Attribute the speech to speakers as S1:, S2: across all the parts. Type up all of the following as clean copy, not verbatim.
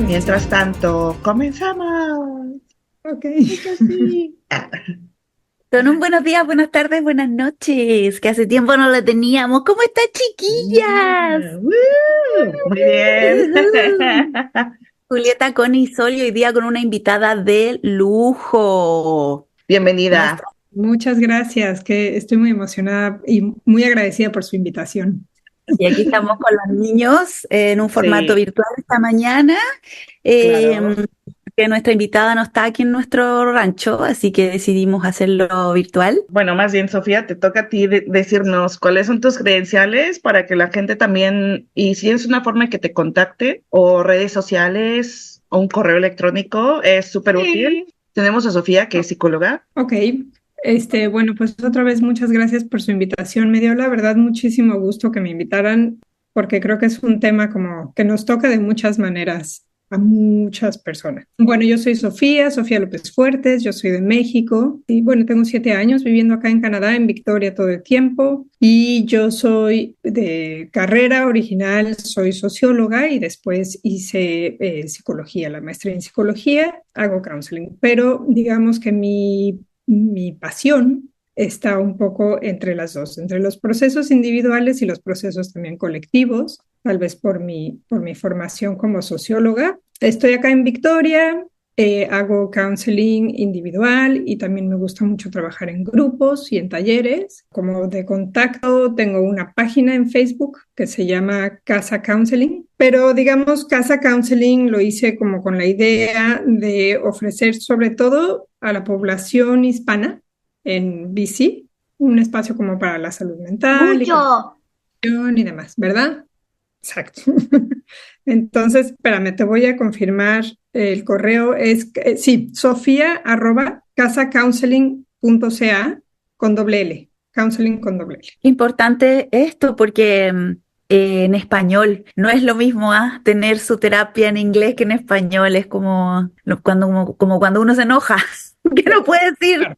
S1: Mientras tanto, comenzamos.
S2: Ok.
S1: Sí.
S3: Con un buenos días, buenas tardes, buenas noches, que hace tiempo no lo teníamos. ¿Cómo están, chiquillas?
S1: Muy bien.
S3: Ujú. Julieta, Connie y Sol, y hoy día con una invitada de lujo.
S1: Bienvenida.
S3: Nuestra,
S2: Muchas gracias, que estoy muy emocionada y muy agradecida por su invitación.
S3: y aquí estamos con los niños en un formato
S1: Sí,
S3: virtual esta mañana.
S1: claro.
S3: Que nuestra invitada no está aquí en nuestro rancho, así que decidimos hacerlo virtual.
S1: Bueno, más bien, Sofía, te toca a ti decirnos cuáles son tus credenciales para que la gente también, y si es una forma que te contacte, o redes sociales, o un correo electrónico, es súper útil. Tenemos a Sofía, que es psicóloga.
S2: Ok, bueno, pues otra vez muchas gracias por su invitación. Me dio la verdad muchísimo gusto que me invitaran porque creo que es un tema como que nos toca de muchas maneras a muchas personas. Bueno, yo soy Sofía, Sofía López Fuertes, yo soy de México y bueno, tengo 7 años viviendo acá en Canadá, en Victoria todo el tiempo y yo soy de carrera original, soy socióloga y después hice psicología, la maestría en psicología, hago counseling, pero digamos que mi pasión está un poco entre las dos, entre los procesos individuales y los procesos también colectivos, tal vez por mi formación como socióloga. Estoy acá en Victoria, hago counseling individual y también me gusta mucho trabajar en grupos y en talleres. Como de contacto, tengo una página en Facebook que se llama Casa Counseling, pero digamos, Casa Counseling lo hice como con la idea de ofrecer sobre todo a la población hispana en BC un espacio como para la salud mental y
S3: Mucho.
S2: comunicación y demás, ¿verdad? Exacto. Entonces, espérame, te voy a confirmar el correo. Es, sí, sofía arroba casacounseling.ca con doble L, counseling con doble L.
S3: Importante esto porque en español no es lo mismo tener su terapia en inglés que en español. Es como cuando uno se enoja, que no puede decir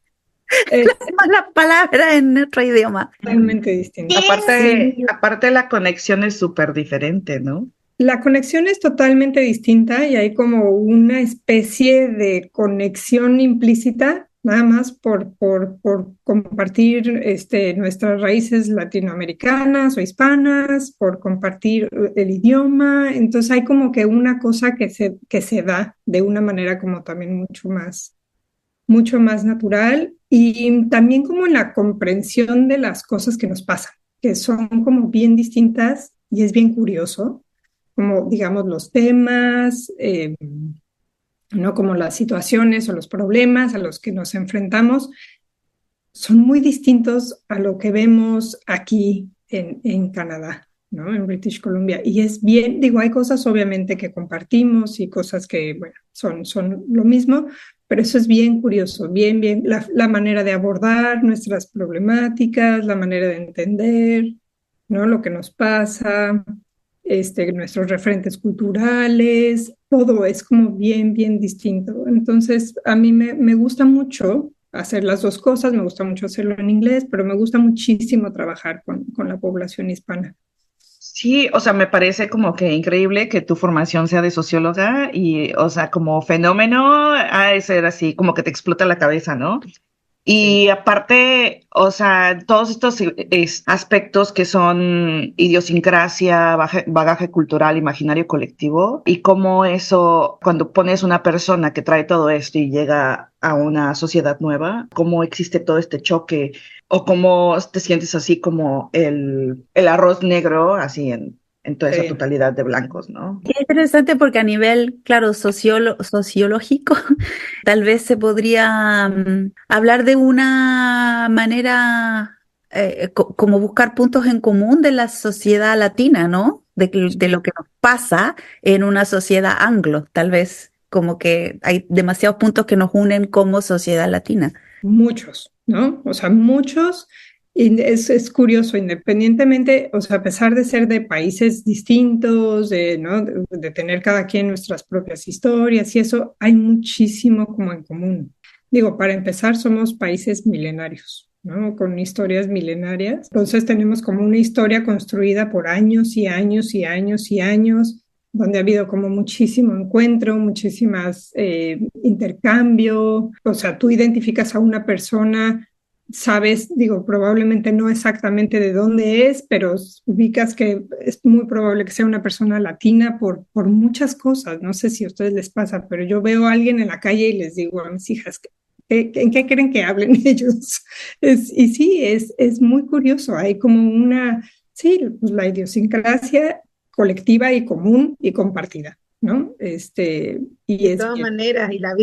S2: Claro, es
S3: malas palabras en nuestro idioma.
S2: totalmente distinto.
S1: Aparte,
S2: Sí.
S1: aparte la conexión es súper diferente, ¿no?
S2: La conexión es totalmente distinta y hay como una especie de conexión implícita, nada más por compartir nuestras raíces latinoamericanas o hispanas, por compartir el idioma. Entonces hay como que una cosa que se da de una manera como también mucho más natural y también como en la comprensión de las cosas que nos pasan, que son como bien distintas y es bien curioso como digamos los temas, ¿no? Como las situaciones o los problemas a los que nos enfrentamos son muy distintos a lo que vemos aquí en Canadá, ¿no? En British Columbia. Y es bien, digo, hay cosas obviamente que compartimos y cosas que, bueno, son lo mismo, pero eso es bien curioso, bien, la manera de abordar nuestras problemáticas, la manera de entender, ¿no? Lo que nos pasa, nuestros referentes culturales, todo es como bien distinto. Entonces, a mí me gusta mucho hacer las dos cosas, me gusta mucho hacerlo en inglés, pero me gusta muchísimo trabajar con la población hispana.
S1: Sí, o sea, me parece como que increíble que tu formación sea de socióloga y, o sea, como fenómeno, ha de ser así, como que te explota la cabeza, ¿no?
S2: Sí.
S1: Y aparte, o sea, todos estos aspectos que son idiosincrasia, bagaje cultural, imaginario colectivo, y cómo eso, cuando pones una persona que trae todo esto y llega a una sociedad nueva, cómo existe todo este choque, o cómo te sientes así como el arroz negro, así en toda esa
S2: Sí.
S1: totalidad de blancos, ¿no?
S3: Qué interesante porque a nivel, claro, sociológico, tal vez se podría hablar de una manera como buscar puntos en común de la sociedad latina, ¿no? De lo que nos pasa en una sociedad anglo, tal vez como que hay demasiados puntos que nos unen como sociedad latina.
S2: Muchos, ¿no? O sea, muchos, y es curioso, independientemente, o sea, a pesar de ser de países distintos, ¿no? De tener cada quien nuestras propias historias y eso, hay muchísimo como en común. Digo, para empezar, somos países milenarios, ¿no? Con historias milenarias. Entonces tenemos como una historia construida por años y años y años y años donde ha habido como muchísimo encuentro, muchísimas intercambio. O sea, tú identificas a una persona, sabes, digo, probablemente no exactamente de dónde es, pero ubicas que es muy probable que sea una persona latina por muchas cosas. No sé si a ustedes les pasa, pero yo veo a alguien en la calle y les digo a mis hijas, ¿en qué creen que hablen ellos? Y sí, es muy curioso. Hay como una, sí, pues la idiosincrasia colectiva y común y compartida, ¿no? Y
S4: De
S2: es
S4: todas
S2: bien.
S4: maneras, y la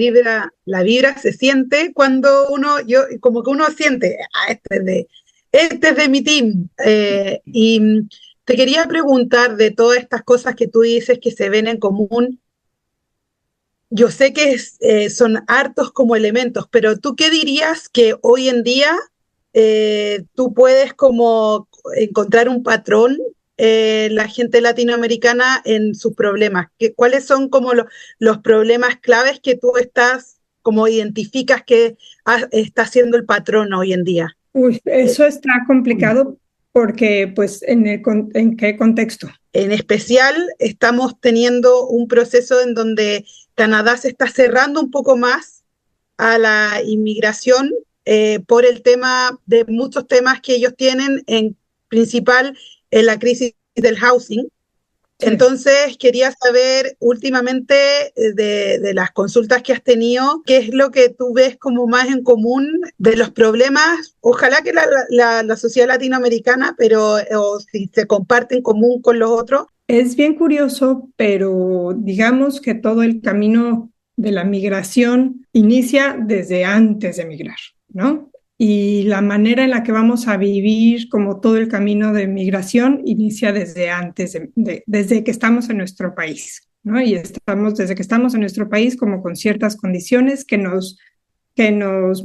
S4: vibra se siente cuando como que uno siente, este es de mi team. Y te quería preguntar de todas estas cosas que tú dices que se ven en común. Yo sé que son hartos como elementos, pero ¿tú qué dirías que hoy en día tú puedes como encontrar un patrón la gente latinoamericana en sus problemas? ¿Cuáles son como los problemas claves que tú como identificas que está siendo el patrón hoy en día?
S2: Uy,
S4: Eh,
S2: eso está complicado porque, pues, ¿en qué contexto?
S4: En especial, estamos teniendo un proceso en donde Canadá se está cerrando un poco más a la inmigración por el tema de muchos temas que ellos tienen, en principal en la crisis del housing.
S2: Sí.
S4: Entonces, quería saber últimamente de las consultas que has tenido, qué es lo que tú ves como más en común de los problemas, ojalá que la sociedad latinoamericana, pero o si se comparte en común con los otros.
S2: Es bien curioso, pero digamos que todo el camino de la migración inicia desde antes de migrar, ¿no? Y la manera en la que vamos a vivir como todo el camino de migración inicia desde antes, desde que estamos en nuestro país, ¿no? Y desde que estamos en nuestro país como con ciertas condiciones que nos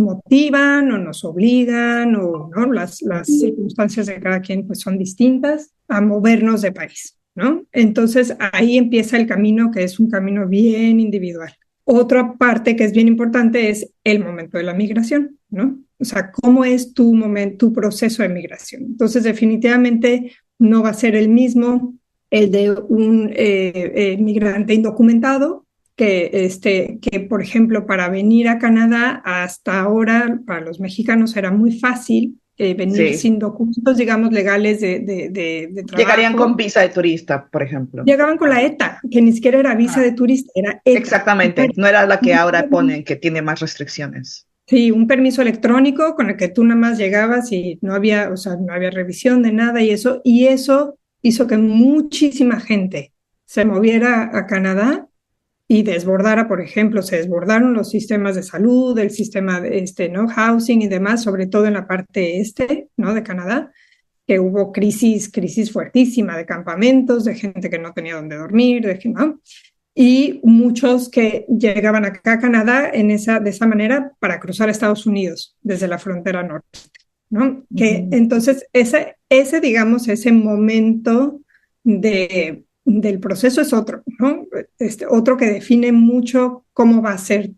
S2: motivan o nos obligan, o ¿no? Las circunstancias de cada quien pues son distintas, a movernos de país, ¿no? Entonces ahí empieza el camino, que es un camino bien individual. Otra parte que es bien importante es el momento de la migración, ¿no? O sea, ¿cómo es tu momento, tu proceso de migración? Entonces, definitivamente no va a ser el mismo el de un migrante indocumentado que, por ejemplo, para venir a Canadá hasta ahora, para los mexicanos era muy fácil venir
S1: Sí.
S2: sin documentos, digamos, legales de
S1: Llegarían con
S2: trabajo.
S1: visa de turista, por ejemplo.
S2: Llegaban con la ETA, que ni siquiera era visa
S1: Ah,
S2: de turista, era ETA.
S1: exactamente. No era la que ahora ponen, que tiene más restricciones.
S2: Sí, un permiso electrónico con el que tú nada más llegabas y no había, o sea, no había revisión de nada y eso hizo que muchísima gente se moviera a Canadá y desbordara, por ejemplo, se desbordaron los sistemas de salud, el sistema de ¿no? Housing y demás, sobre todo en la parte ¿no? De Canadá, que hubo crisis fuertísima de campamentos, de gente que no tenía dónde dormir, ¿no? Y muchos que llegaban acá a Canadá de esa manera para cruzar a Estados Unidos desde la frontera norte, ¿no? Que entonces digamos, ese momento del proceso es otro, ¿no? Otro que define mucho cómo va a ser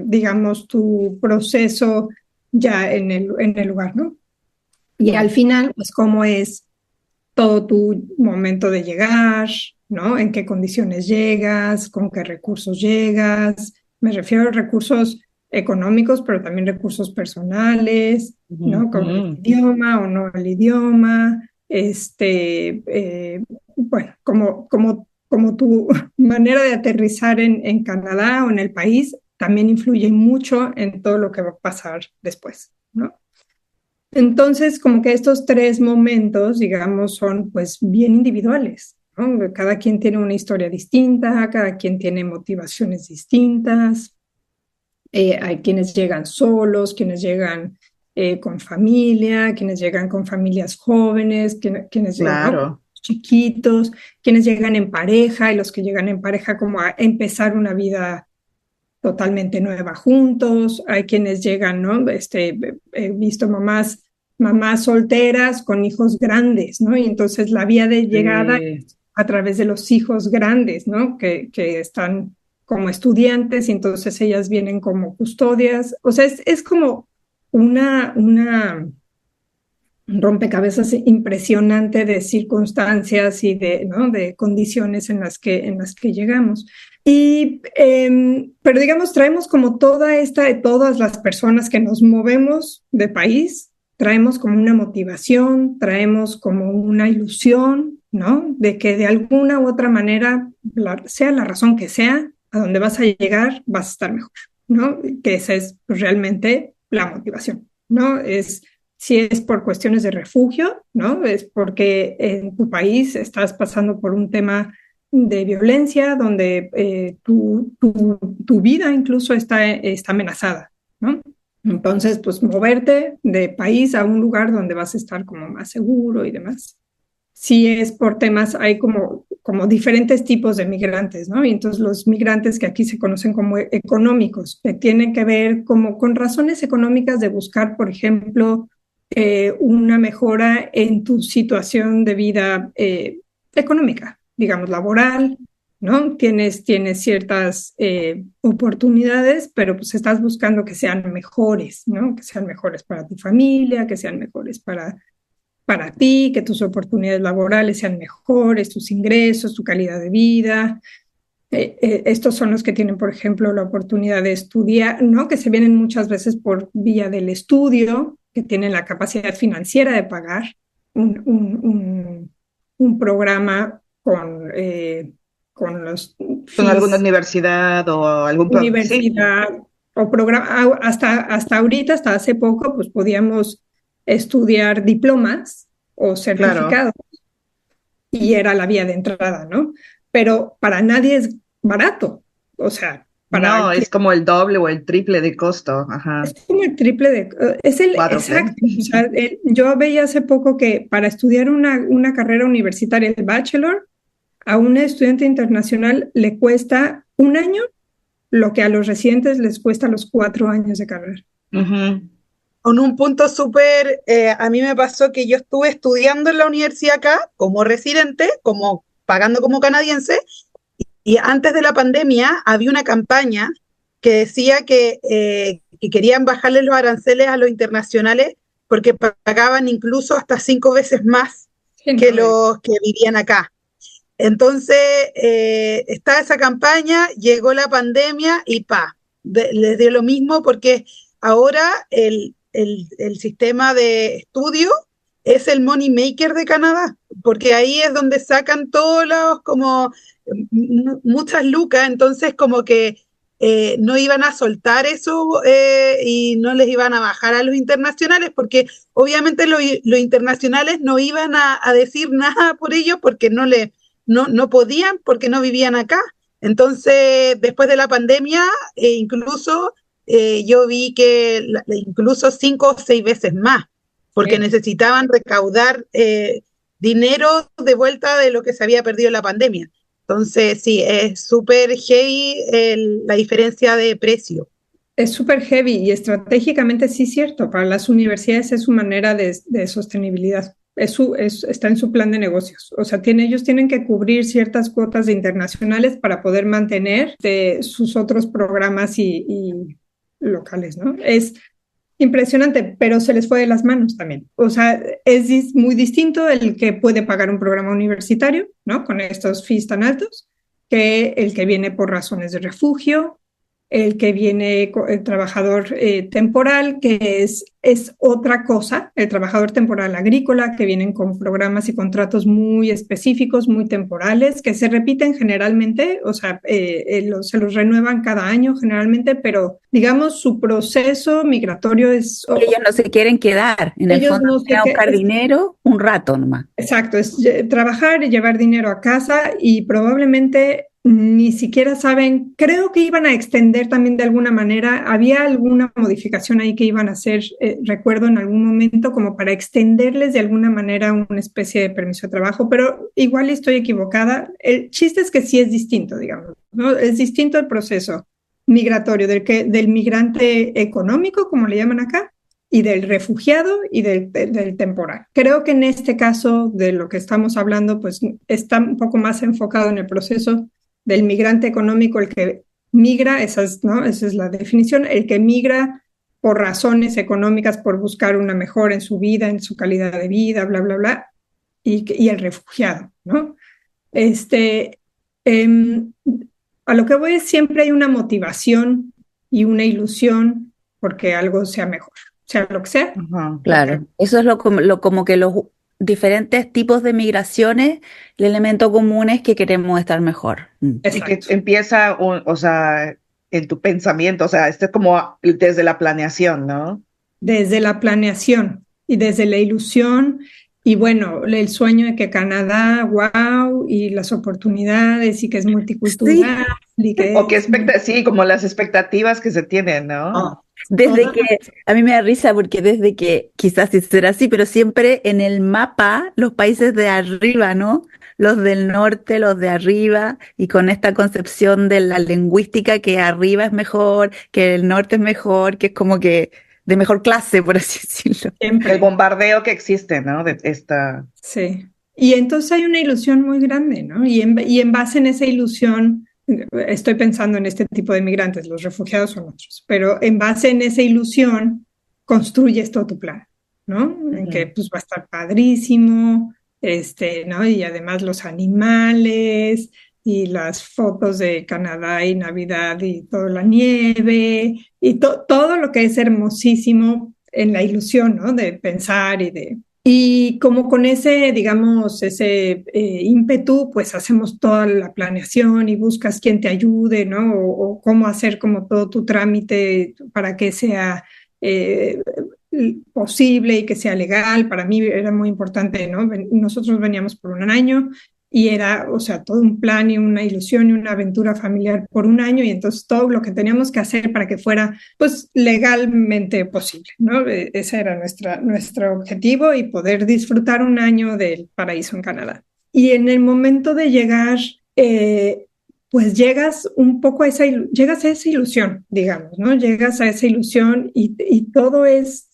S2: digamos, tu proceso ya en el lugar, ¿no? Y al final, pues, cómo es todo tu momento de llegar, ¿no? En qué condiciones llegas, con qué recursos llegas. Me refiero a recursos económicos, pero también recursos personales, ¿no? Como el idioma o no el idioma, bueno, como tu manera de aterrizar en Canadá o en el país también influye mucho en todo lo que va a pasar después, ¿no? Entonces, como que estos tres momentos, digamos, son pues bien individuales, ¿no? Cada quien tiene una historia distinta, cada quien tiene motivaciones distintas. Hay quienes llegan solos, quienes llegan con familia, quienes llegan con familias jóvenes, quienes llegan, ¿no?
S1: Claro.
S2: Chiquitos, quienes llegan en pareja y los que llegan en pareja como a empezar una vida totalmente nueva juntos. Hay quienes llegan, ¿no? He visto mamás solteras con hijos grandes, ¿no? Y entonces la vía de llegada a través de los hijos grandes, ¿no? Que están como estudiantes y entonces ellas vienen como custodias. O sea, es como una rompecabezas impresionante de circunstancias y ¿no? de condiciones en las que llegamos. Pero digamos, traemos como todas las personas que nos movemos de país, traemos como una motivación, traemos como una ilusión, ¿no? De que de alguna u otra manera, sea la razón que sea, a donde vas a llegar, vas a estar mejor, ¿no? Que esa es pues, realmente la motivación, ¿no? Si es por cuestiones de refugio, ¿no? Es porque en tu país estás pasando por un tema de violencia donde tu vida incluso está amenazada, ¿no? Entonces, pues moverte de país a un lugar donde vas a estar como más seguro y demás. Si es por temas, hay como diferentes tipos de migrantes, ¿no? Y entonces los migrantes que aquí se conocen como económicos, que tienen que ver como con razones económicas de buscar, por ejemplo, una mejora en tu situación de vida económica, digamos, laboral, ¿no? Tienes ciertas oportunidades, pero pues estás buscando que sean mejores, ¿no? Que sean mejores para tu familia, que sean mejores para ti, que tus oportunidades laborales sean mejores, tus ingresos, tu calidad de vida. Estos son los que tienen, por ejemplo, la oportunidad de estudiar, ¿no? Que se vienen muchas veces por vía del estudio, que tienen la capacidad financiera de pagar un programa con los
S1: ¿Con alguna
S2: fees,
S1: universidad o algún sí,
S2: universidad o programa. Hasta ahorita, hasta hace poco, pues podíamos estudiar diplomas o
S1: claro.
S2: certificados y era la vía de entrada, ¿no? Pero para nadie es barato, o sea,
S1: No,
S2: para quien
S1: es como el doble o el triple de costo. Ajá.
S2: es como el triple es el
S1: Cuádruple.
S2: exacto, o sea, yo veía hace poco que para estudiar una carrera universitaria, el bachelor, a un estudiante internacional le cuesta un año lo que a los residentes les cuesta los 4 años de carrera.
S1: Ujú.
S4: Con un punto súper, a mí me pasó que yo estuve estudiando en la universidad acá como residente, como pagando como canadiense, y antes de la pandemia había una campaña que decía que querían bajarle los aranceles a los internacionales porque pagaban incluso hasta 5 veces más
S2: Sí,
S4: que
S2: no,
S4: los que vivían acá. Entonces, está esa campaña, llegó la pandemia y les dio lo mismo porque ahora el sistema de estudio es el money maker de Canadá, porque ahí es donde sacan todos los, como muchas lucas, entonces como que no iban a soltar eso y no les iban a bajar a los internacionales, porque obviamente los internacionales no iban a decir nada por ello porque no podían porque no vivían acá. Entonces, después de la pandemia, incluso yo vi que incluso 5 o 6 veces más, porque
S2: sí.
S4: necesitaban recaudar dinero de vuelta de lo que se había perdido en la pandemia. Entonces, sí, es súper heavy la diferencia de precio.
S2: Es súper heavy y estratégicamente sí es cierto, para las universidades es su manera de sostenibilidad, está en su plan de negocios. O sea, ellos tienen que cubrir ciertas cuotas de internacionales para poder mantener sus otros programas y locales, ¿no? Es impresionante, pero se les fue de las manos también. O sea, es muy distinto el que puede pagar un programa universitario, ¿no? Con estos fees tan altos, que el que viene por razones de refugio, el que viene el trabajador temporal, que es otra cosa, el trabajador temporal agrícola, que vienen con programas y contratos muy específicos, muy temporales, que se repiten generalmente, o sea, se los renuevan cada año generalmente, pero digamos su proceso migratorio es...
S3: Ellos no se quieren quedar, en el
S2: Ellos
S3: fondo
S2: no
S3: vienen
S2: sé
S3: a
S2: qué,
S3: buscar dinero un rato nomás.
S2: exacto, es trabajar y llevar dinero a casa y probablemente ni siquiera saben, creo que iban a extender también de alguna manera, había alguna modificación ahí que iban a hacer, recuerdo en algún momento, como para extenderles de alguna manera una especie de permiso de trabajo, pero igual estoy equivocada. El chiste es que sí es distinto, digamos, ¿no? Es distinto el proceso migratorio del migrante económico, como le llaman acá, y del refugiado y del temporal. Creo que en este caso de lo que estamos hablando, pues está un poco más enfocado en el proceso del migrante económico, el que migra, ¿no? Esa es la definición, el que migra por razones económicas, por buscar una mejora en su vida, en su calidad de vida, bla, bla, bla, y el refugiado, ¿no? Em, a lo que voy es siempre hay una motivación y una ilusión porque algo sea mejor, sea lo que sea.
S1: Ajá.
S3: Claro, eso es como que los diferentes tipos de migraciones, el elemento común es que queremos estar mejor.
S1: Y que
S2: Exacto.
S1: empieza, o sea, en tu pensamiento, o sea, esto es como desde la planeación, ¿no?
S2: Desde la planeación y desde la ilusión y bueno, el sueño de que Canadá, wow, y las oportunidades y que es
S3: Sí,
S2: multicultural y que
S1: O que
S2: es...
S1: sí, como las expectativas que se tienen, ¿no?
S2: Oh,
S3: desde
S2: toda-
S3: que, a mí me da risa porque desde que, quizás sí será así, pero siempre en el mapa, los países de arriba, ¿no? Los del norte, los de arriba, y con esta concepción de la lingüística que arriba es mejor, que el norte es mejor, que es como que de mejor clase, por así decirlo.
S1: El
S2: siempre.
S1: bombardeo que existe, ¿no? De esta.
S2: Sí. Y entonces hay una ilusión muy grande, ¿no? Y en base en esa ilusión, estoy pensando en este tipo de migrantes, los refugiados son otros, pero en base en esa ilusión, construyes todo tu plan, ¿no? En que
S1: Ujú.
S2: pues va a estar padrísimo, ¿no? Y además los animales y las fotos de Canadá y Navidad y toda la nieve y todo lo que es hermosísimo en la ilusión, ¿no? De pensar y como con ese, digamos, ese ímpetu, pues hacemos toda la planeación y buscas quién te ayude, ¿no? O cómo hacer como todo tu trámite para que sea eh, posible y que sea legal. Para mí era muy importante, ¿no? Nosotros veníamos por un año y era, o sea, todo un plan y una ilusión y una aventura familiar por un año y entonces todo lo que teníamos que hacer para que fuera pues legalmente posible, ¿no? Ese era nuestro objetivo y poder disfrutar un año del paraíso en Canadá. Y en el momento de llegar, pues llegas un poco a llegas a esa ilusión, digamos, ¿no? Llegas a esa ilusión y todo es,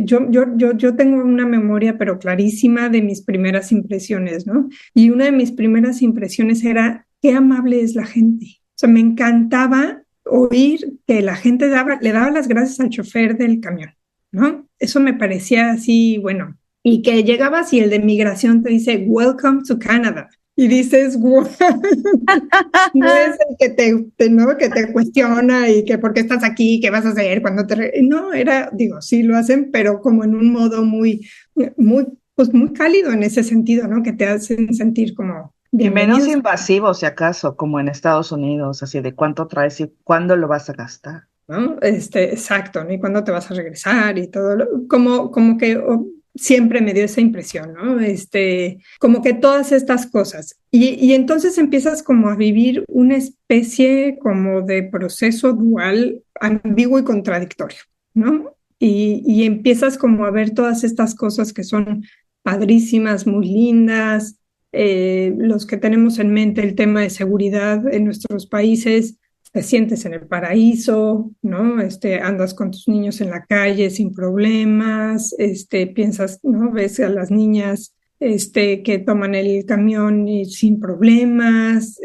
S2: yo tengo una memoria pero clarísima de mis primeras impresiones, ¿no? Y una de mis primeras impresiones era qué amable es la gente. O sea, me encantaba oír que la gente le daba las gracias al chofer del camión, ¿no? Eso me parecía así, bueno. Y que llegabas y el de migración te dice, Welcome to Canada. Y dices, wow, no es el que ¿no? que te cuestiona y que por qué estás aquí, qué vas a hacer cuando No, era, digo, sí lo hacen, pero como en un modo pues muy cálido en ese sentido, ¿no? Que te hacen sentir como
S1: Y menos
S2: bienvenidos.
S1: invasivo, si acaso, como en Estados Unidos, así de cuánto traes y cuándo lo vas a gastar.
S2: ¿No? Exacto, ¿no? Y cuándo te vas a regresar y todo, como que siempre me dio esa impresión, ¿no? Como que todas estas cosas. Y entonces empiezas como a vivir una especie como de proceso dual, ambiguo y contradictorio, ¿no? Y empiezas como a ver todas estas cosas que son padrísimas, muy lindas, los que tenemos en mente el tema de seguridad en nuestros países te sientes en el paraíso, ¿no? Andas con tus niños en la calle sin problemas, piensas, ¿no? Ves a las niñas, que toman el camión y sin problemas,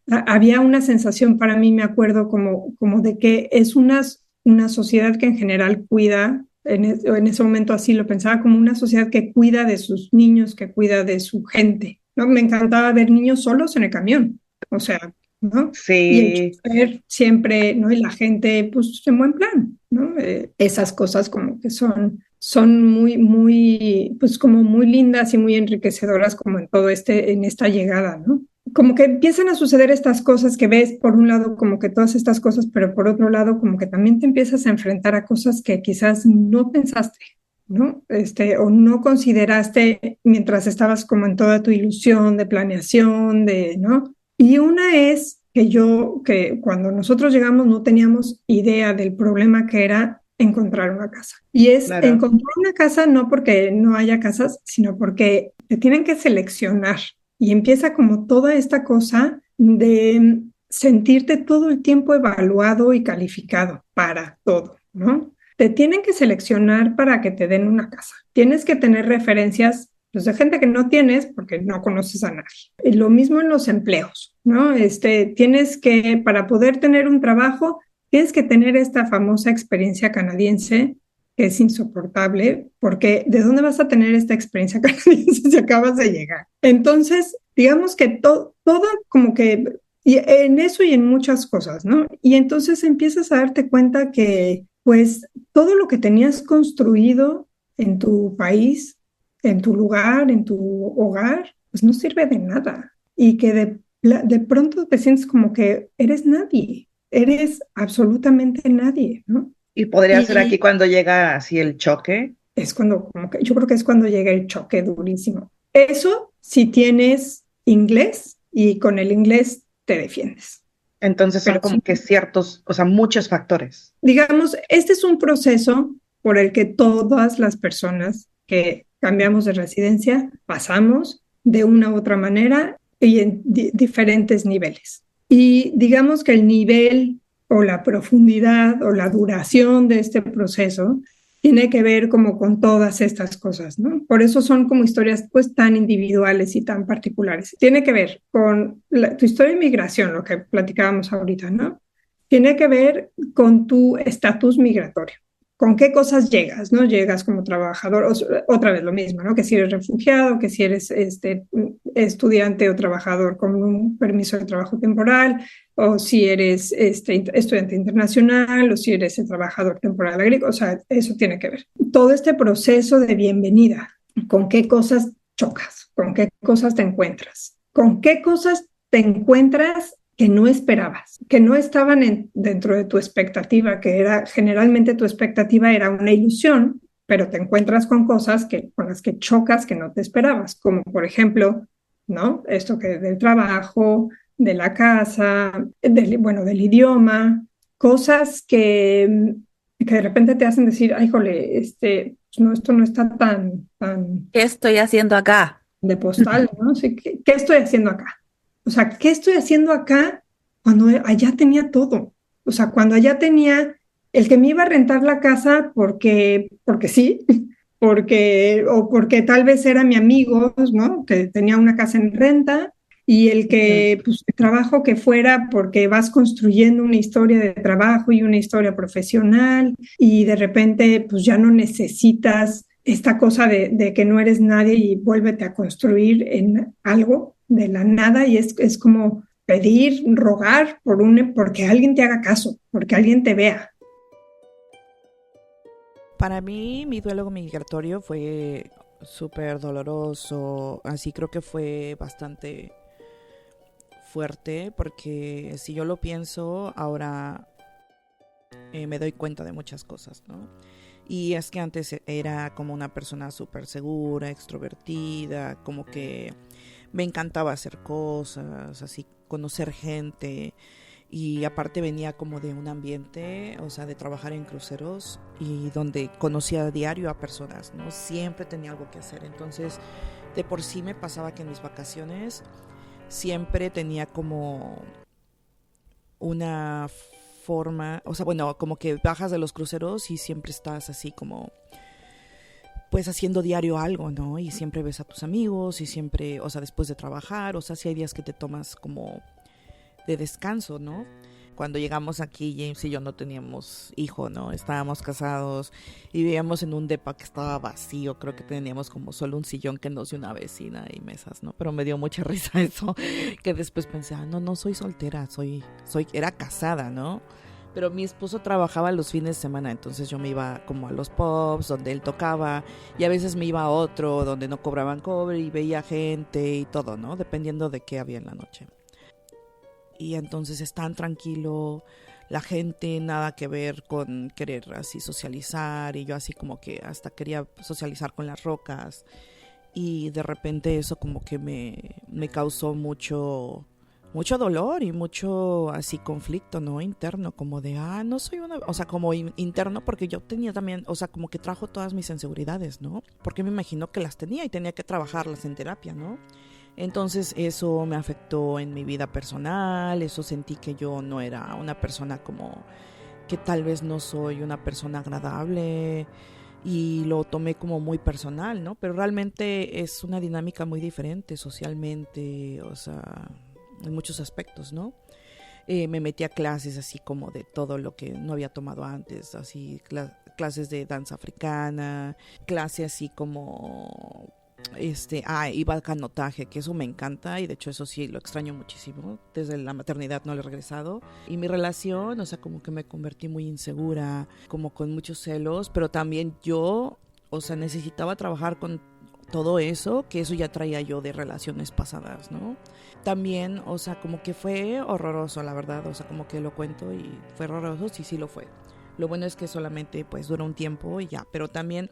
S2: había una sensación para mí, me acuerdo, como de que es una sociedad que en general cuida, en ese momento así lo pensaba, como una sociedad que cuida de sus niños, que cuida de su gente, ¿no? Me encantaba ver niños solos en el camión, o sea, ¿no? Y el
S1: Sí,
S2: chofer siempre, ¿no? Y la gente, pues, en buen plan, ¿no? Esas cosas como que son muy, muy, pues, como muy lindas y muy enriquecedoras como en esta llegada, ¿no? Como que empiezan a suceder estas cosas que ves, por un lado, como que todas estas cosas, pero por otro lado, como que también te empiezas a enfrentar a cosas que quizás no pensaste, ¿no? O no consideraste mientras estabas como en toda tu ilusión de planeación, ¿no? Y una es que cuando nosotros llegamos no teníamos idea del problema que era encontrar una casa. Y es
S1: claro.
S2: encontrar una casa no porque no haya casas, sino porque te tienen que seleccionar. Y empieza como toda esta cosa de sentirte todo el tiempo evaluado y calificado para todo, ¿no? Te tienen que seleccionar para que te den una casa. Tienes que tener referencias pues, de gente que no tienes porque no conoces a nadie. Y lo mismo en los empleos, ¿no? Tienes que, para poder tener un trabajo, tienes que tener esta famosa experiencia canadiense que es insoportable, porque ¿de dónde vas a tener esta experiencia canadiense si acabas de llegar? Entonces, digamos que todo como que, y en eso y en muchas cosas, ¿no? Y entonces empiezas a darte cuenta que, pues, todo lo que tenías construido en tu país, en tu lugar, en tu hogar, pues no sirve de nada. Y que de pronto te sientes como que eres nadie, eres absolutamente nadie, ¿no?
S1: Y podría ser aquí
S2: Y
S1: cuando llega así el choque.
S2: es cuando, como que, yo creo que es cuando llega el choque durísimo. Eso si tienes inglés y con el inglés te defiendes.
S1: Entonces son
S2: Pero
S1: como
S2: sí,
S1: que ciertos, o sea, muchos factores.
S2: digamos, este es un proceso por el que todas las personas que cambiamos de residencia pasamos de una u otra manera y en diferentes niveles. Y digamos que el nivel o la profundidad o la duración de este proceso tiene que ver como con todas estas cosas, ¿no? Por eso son como historias pues tan individuales y tan particulares. Tiene que ver con tu historia de migración, lo que platicábamos ahorita, ¿no? Tiene que ver con tu estatus migratorio. ¿Con qué cosas llegas? ¿No? Llegas como trabajador, otra vez lo mismo, ¿no? Que si eres refugiado, que si eres estudiante o trabajador con un permiso de trabajo temporal, o si eres estudiante internacional, o si eres el trabajador temporal agrícola, o sea, eso tiene que ver. Todo este proceso de bienvenida, ¿con qué cosas chocas? ¿Con qué cosas te encuentras? ¿Con qué cosas te encuentras que no esperabas, que no estaban dentro de tu expectativa, que era generalmente tu expectativa era una ilusión, pero te encuentras con cosas con las que chocas que no te esperabas, como por ejemplo, ¿no? Esto que del trabajo, de la casa, del idioma, cosas que de repente te hacen decir, ay, jole, no, esto no está tan
S3: ¿Qué estoy haciendo acá?
S2: de postal, ¿no? Sí, ¿qué estoy haciendo acá? O sea, ¿qué estoy haciendo acá cuando allá tenía todo? O sea, cuando allá tenía el que me iba a rentar la casa porque sí, o porque tal vez era mi amigo, ¿no? Que tenía una casa en renta y el
S1: Ujú.
S2: que, pues, el trabajo que fuera porque vas construyendo una historia de trabajo y una historia profesional y de repente, pues ya no necesitas esta cosa de que no eres nadie y vuélvete a construir en algo de la nada y es como pedir, rogar porque alguien te haga caso, porque alguien te vea.
S5: Para mí, mi duelo migratorio fue súper doloroso, así creo que fue bastante fuerte, porque si yo lo pienso, ahora me doy cuenta de muchas cosas, ¿no? Y es que antes era como una persona súper segura, extrovertida, como que me encantaba hacer cosas, así, conocer gente. Y aparte venía como de un ambiente, o sea, de trabajar en cruceros y donde conocía a diario a personas, ¿no? Siempre tenía algo que hacer. Entonces, de por sí me pasaba que en mis vacaciones siempre tenía como una forma, o sea, bueno, como que bajas de los cruceros y siempre estás así como pues haciendo diario algo, ¿no? Y siempre ves a tus amigos y siempre, o sea, después de trabajar, o sea, si hay días que te tomas como de descanso, ¿no? Cuando llegamos aquí, James y yo no teníamos hijo, ¿no? Estábamos casados y vivíamos en un depa que estaba vacío. Creo que teníamos como solo un sillón que nos dio una vecina y mesas, ¿no? Pero me dio mucha risa eso, que después pensé, no soy soltera, era casada, ¿no? Pero mi esposo trabajaba los fines de semana, entonces yo me iba como a los pubs donde él tocaba y a veces me iba a otro donde no cobraban cobre y veía gente y todo, ¿no? Dependiendo de qué había en la noche. Y entonces es tan tranquilo, la gente nada que ver con querer así socializar y yo así como que hasta quería socializar con las rocas y de repente eso como que me causó mucho dolor y mucho así conflicto, ¿no? Interno, como de, no soy una, o sea, como interno porque yo tenía también, o sea, como que trajo todas mis inseguridades, ¿no? Porque me imagino que las tenía y tenía que trabajarlas en terapia, ¿no? Entonces eso me afectó en mi vida personal, eso sentí que yo no era una persona como que tal vez no soy una persona agradable y lo tomé como muy personal, ¿no? Pero realmente es una dinámica muy diferente socialmente, o sea, en muchos aspectos, ¿no? Me metí a clases así como de todo lo que no había tomado antes, así clases de danza africana, clases así como iba al canotaje, que eso me encanta y de hecho eso sí lo extraño muchísimo. Desde la maternidad no le he regresado. Y mi relación, o sea, como que me convertí muy insegura, como con muchos celos, pero también yo, o sea, necesitaba trabajar con todo eso, que eso ya traía yo de relaciones pasadas, ¿no? También, o sea, como que fue horroroso, la verdad, o sea, como que lo cuento y fue horroroso, sí, sí lo fue. Lo bueno es que solamente pues duró un tiempo y ya, pero también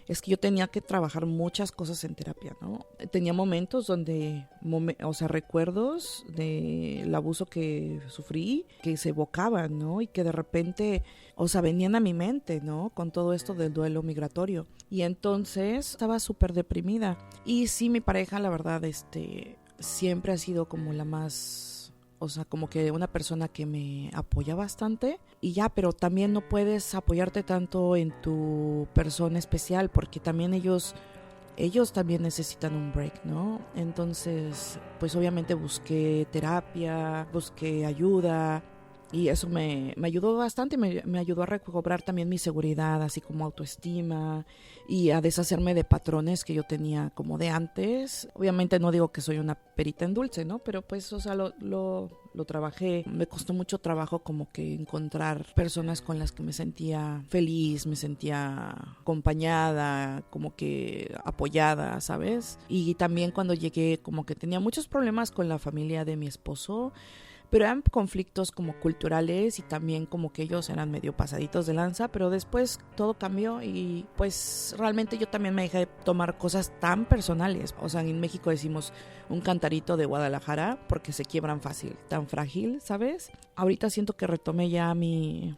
S5: es que yo tenía que trabajar muchas cosas en terapia, ¿no? Tenía momentos donde, o sea, recuerdos del abuso que sufrí, que se evocaban, ¿no? Y que de repente, o sea, venían a mi mente, ¿no? Con todo esto del duelo migratorio. Y entonces estaba súper deprimida. Y sí, mi pareja, la verdad, siempre ha sido como la más... O sea, como que una persona que me apoya bastante y ya, pero también no puedes apoyarte tanto en tu persona especial porque también ellos también necesitan un break, ¿no? Entonces, pues obviamente busqué terapia, busqué ayuda y eso me ayudó bastante, me ayudó a recobrar también mi seguridad, así como autoestima y a deshacerme de patrones que yo tenía como de antes. Obviamente no digo que soy una perita en dulce, ¿no? Pero pues, o sea, lo trabajé. Me costó mucho trabajo como que encontrar personas con las que me sentía feliz, me sentía acompañada, como que apoyada, ¿sabes? Y también cuando llegué como que tenía muchos problemas con la familia de mi esposo, pero eran conflictos como culturales y también como que ellos eran medio pasaditos de lanza, pero después todo cambió y pues realmente yo también me dejé tomar cosas tan personales. O sea, en México decimos un cantarito de Guadalajara porque se quiebran fácil, tan frágil, ¿sabes? Ahorita siento que retomé ya mi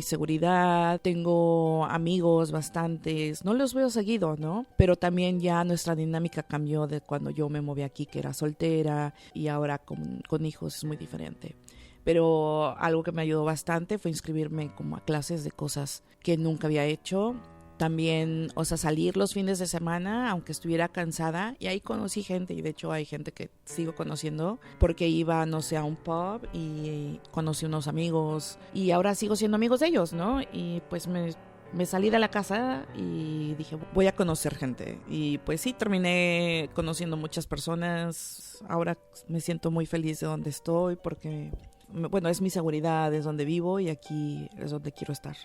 S5: seguridad, tengo amigos bastantes, no los veo seguido, ¿no? Pero también ya nuestra dinámica cambió de cuando yo me moví aquí, que era soltera, y ahora con hijos es muy diferente. Pero algo que me ayudó bastante fue inscribirme como a clases de cosas que nunca había hecho. También, o sea, salir los fines de semana, aunque estuviera cansada, y ahí conocí gente, y de hecho hay gente que sigo conociendo, porque iba, no sé, a un pub y conocí unos amigos, y ahora sigo siendo amigos de ellos, ¿no? Y pues me salí de la casa y dije, voy a conocer gente. Y pues sí, terminé conociendo muchas personas. Ahora me siento muy feliz de donde estoy, porque, bueno, es mi seguridad, es donde vivo, y aquí es donde quiero estar.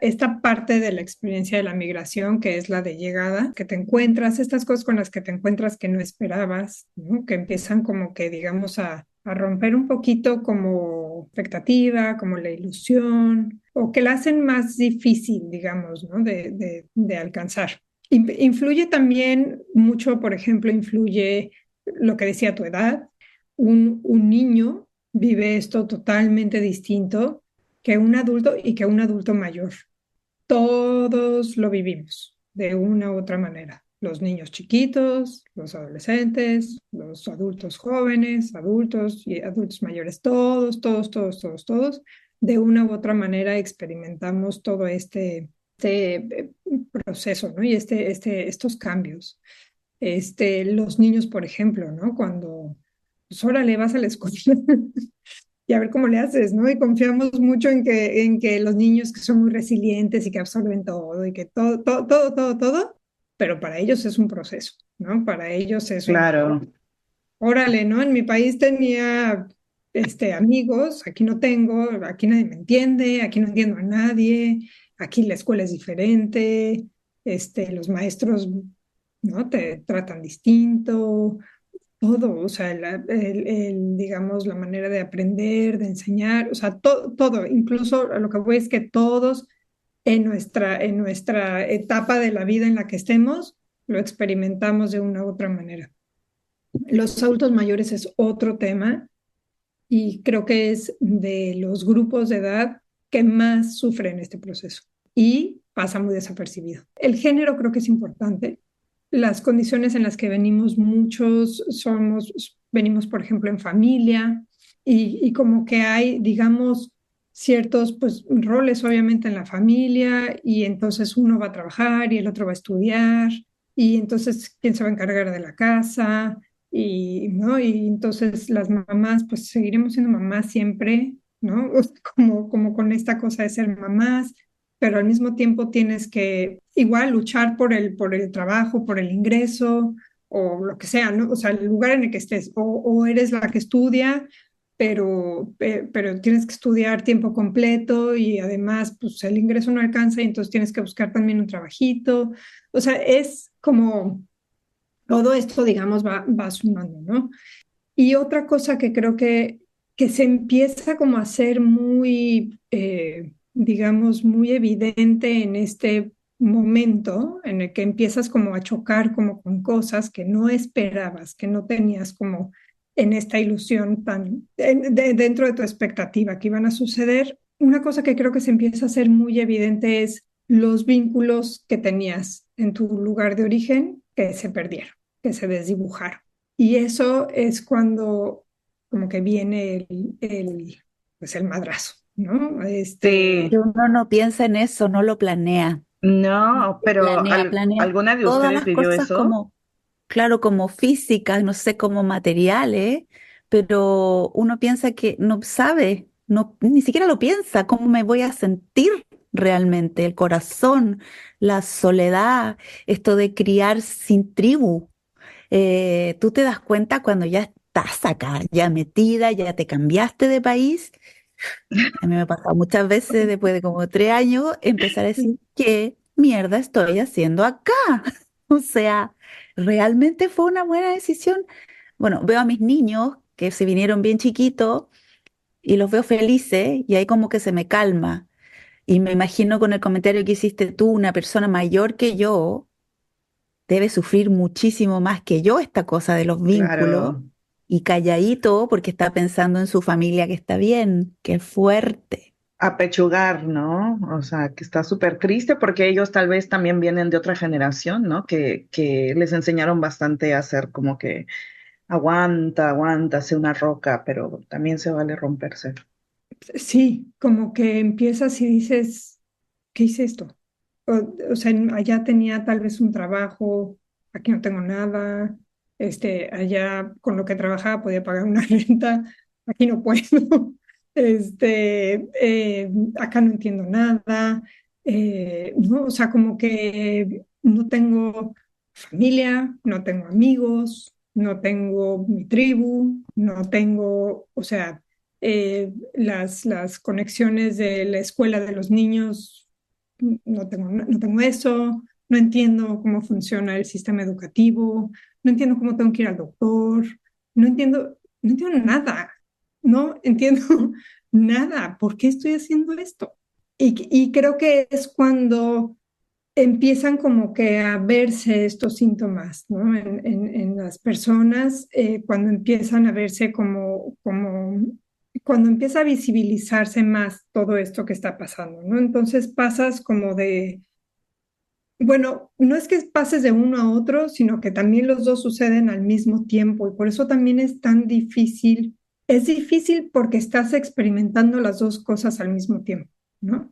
S2: Esta parte de la experiencia de la migración, que es la de llegada, que te encuentras, estas cosas con las que te encuentras que no esperabas, ¿no? Que empiezan como que, digamos, a romper un poquito como expectativa, como la ilusión, o que la hacen más difícil, digamos, ¿no? De alcanzar. Influye también mucho, por ejemplo, influye lo que decía tu edad. Un niño vive esto totalmente distinto que un adulto y que un adulto mayor. Todos lo vivimos de una u otra manera. Los niños chiquitos, los adolescentes, los adultos jóvenes, adultos y adultos mayores, todos, de una u otra manera experimentamos todo este proceso, ¿no? Y estos cambios. Los niños, por ejemplo, ¿no? Cuando, pues órale, vas a la escuela y a ver cómo le haces, ¿no? Y confiamos mucho en que los niños que son muy resilientes y que absorben todo y que todo, pero para ellos es un proceso, ¿no? Para ellos es
S1: Claro.
S2: órale, ¿no? En mi país tenía amigos, aquí no tengo, aquí nadie me entiende, aquí no entiendo a nadie, aquí la escuela es diferente, los maestros, ¿no? Te tratan distinto, todo, o sea, digamos, la manera de aprender, de enseñar, o sea, todo, incluso a lo que voy es que todos en nuestra etapa de la vida en la que estemos, lo experimentamos de una u otra manera. Los adultos mayores es otro tema y creo que es de los grupos de edad que más sufren este proceso y pasa muy desapercibido. El género creo que es importante. Las condiciones en las que venimos muchos venimos, por ejemplo, en familia y como que hay, digamos, ciertos pues, roles obviamente en la familia y entonces uno va a trabajar y el otro va a estudiar y entonces quién se va a encargar de la casa ¿no? Y entonces las mamás, pues seguiremos siendo mamás siempre, ¿no? O sea, como con esta cosa de ser mamás, pero al mismo tiempo tienes que igual luchar por el trabajo, por el ingreso o lo que sea, ¿no? O sea, el lugar en el que estés, o eres la que estudia, pero tienes que estudiar tiempo completo y además, pues el ingreso no alcanza y entonces tienes que buscar también un trabajito. O sea, es como todo esto, digamos, va sumando, ¿no? Y otra cosa que creo que se empieza como a ser muy, digamos, muy evidente en este momento en el que empiezas como a chocar como con cosas que no esperabas, que no tenías como en esta ilusión dentro de tu expectativa que iban a suceder. Una cosa que creo que se empieza a hacer muy evidente es los vínculos que tenías en tu lugar de origen que se perdieron, que se desdibujaron. Y eso es cuando como que viene pues el madrazo, ¿no?
S1: Sí,
S3: Que uno no piensa en eso, no lo planea. No
S1: no, pero
S3: planea
S1: ¿alguna de
S3: todas
S1: ustedes
S3: las
S1: vivió
S3: cosas
S1: eso?
S3: como, claro, como físicas, no sé, como materiales, pero uno piensa que no sabe, no, ni siquiera lo piensa, cómo me voy a sentir realmente, el corazón, la soledad, esto de criar sin tribu. Tú te das cuenta cuando ya estás acá, ya metida, ya te cambiaste de país. A mí me ha pasado muchas veces después de como 3 años empezar a decir, ¿qué mierda estoy haciendo acá? O sea, ¿realmente fue una buena decisión? Bueno, veo a mis niños que se vinieron bien chiquitos y los veo felices y ahí como que se me calma. Y me imagino con el comentario que hiciste tú, una persona mayor que yo debe sufrir muchísimo más que yo esta cosa de los vínculos
S1: Claro,
S3: y calladito porque está pensando en su familia que está bien, que es fuerte.
S1: apechugar, ¿no? O sea, que está súper triste porque ellos tal vez también vienen de otra generación, ¿no? Que les enseñaron bastante a hacer como que aguanta, aguanta, sé una roca, pero también se vale romperse.
S2: Sí, como que empiezas y dices, ¿qué hice esto? O sea, allá tenía tal vez un trabajo, aquí no tengo nada, allá con lo que trabajaba podía pagar una renta, aquí no puedo, acá no entiendo nada, ¿no? O sea, como que no tengo familia, no tengo amigos, no tengo mi tribu, no tengo, o sea, las conexiones de la escuela de los niños no tengo eso, no entiendo cómo funciona el sistema educativo, no entiendo cómo tengo que ir al doctor, no entiendo nada, no entiendo nada. ¿Por qué estoy haciendo esto? Y creo que es cuando empiezan como que a verse estos síntomas, ¿no? En las personas, cuando empiezan a verse cuando empieza a visibilizarse más todo esto que está pasando, ¿no? Entonces pasas como bueno, no es que pases de uno a otro, sino que también los dos suceden al mismo tiempo y por eso también es tan difícil. Es difícil porque estás experimentando las dos cosas al mismo tiempo, ¿no?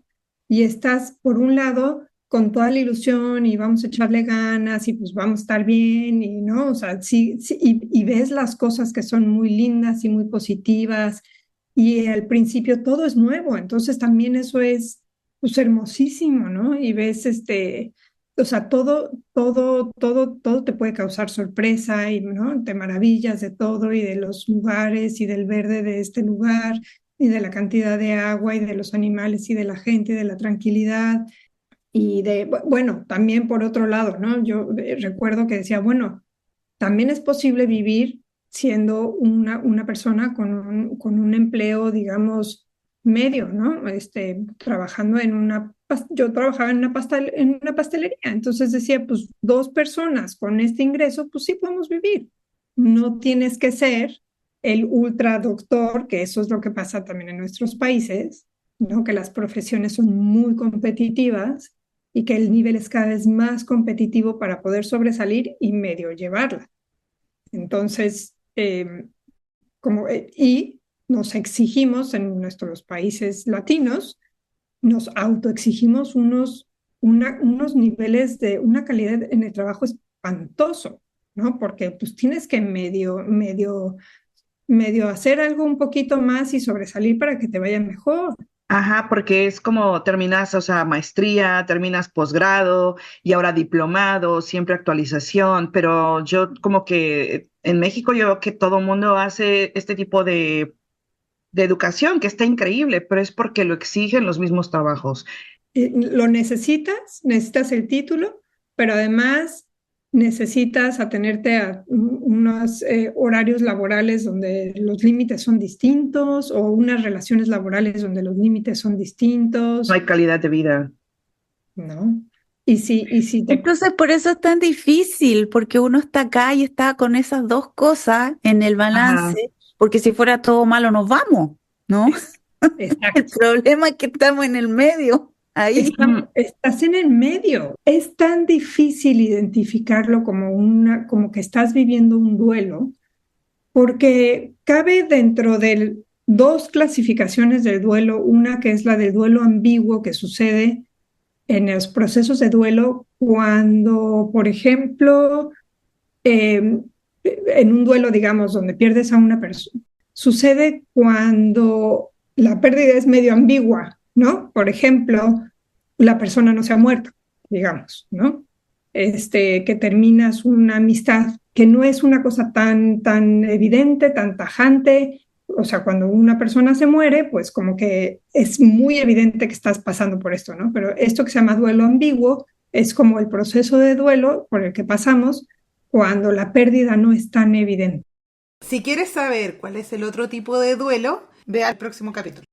S2: Y estás, por un lado, con toda la ilusión y vamos a echarle ganas y pues vamos a estar bien y, ¿no? O sea, sí, sí, y ves las cosas que son muy lindas y muy positivas y al principio todo es nuevo, entonces también eso es, pues, hermosísimo, ¿no? Y ves o sea, todo te puede causar sorpresa y, ¿no? Te maravillas de todo y de los lugares y del verde de este lugar y de la cantidad de agua y de los animales y de la gente y de la tranquilidad. Y bueno, también por otro lado, ¿no? Yo recuerdo que decía, bueno, también es posible vivir siendo una persona con un empleo, digamos, medio, ¿no? Trabajando yo trabajaba en una pastelería, entonces decía, pues 2 personas con este ingreso, pues sí podemos vivir. No tienes que ser el ultra doctor, que eso es lo que pasa también en nuestros países, ¿no? Que las profesiones son muy competitivas y que el nivel es cada vez más competitivo para poder sobresalir y medio llevarla. Entonces, y nos exigimos en nuestros países latinos, nos autoexigimos unos niveles de una calidad en el trabajo espantoso, ¿no? Porque pues tienes que medio hacer algo un poquito más y sobresalir para que te vaya mejor.
S1: Ajá, porque es como terminas, o sea, maestría, terminas posgrado y ahora diplomado, siempre actualización, pero yo como que en México yo veo que todo el mundo hace este tipo de educación, que está increíble, pero es porque lo exigen los mismos trabajos.
S2: Lo necesitas el título, pero además necesitas atenerte a unos horarios laborales donde los límites son distintos o unas relaciones laborales donde los límites son
S1: No
S2: distintos,
S1: hay calidad de vida.
S2: ¿no? Y si te...
S3: Entonces, por eso es tan difícil, porque uno está acá y está con esas dos cosas en el
S1: Ajá.
S3: balance, porque si fuera todo malo nos vamos, ¿no? El
S2: Exacto.
S3: problema es que estamos en el medio, ahí.
S1: Mm.
S2: Estás en el medio. Es tan difícil identificarlo como que estás viviendo un duelo, porque cabe dentro de dos clasificaciones del duelo, una que es la del duelo ambiguo que sucede en los procesos de duelo cuando, por ejemplo, eh, en un duelo, digamos, donde pierdes a una persona, sucede cuando la pérdida es medio ambigua, ¿no? Por ejemplo, la persona no se ha muerto, digamos, ¿no? Que terminas una amistad que no es una cosa tan evidente, tan tajante. O sea, cuando una persona se muere, pues como que es muy evidente que estás pasando por esto, ¿no? Pero esto que se llama duelo ambiguo es como el proceso de duelo por el que pasamos cuando la pérdida no es tan evidente.
S4: Si quieres saber cuál es el otro tipo de duelo, ve al próximo capítulo.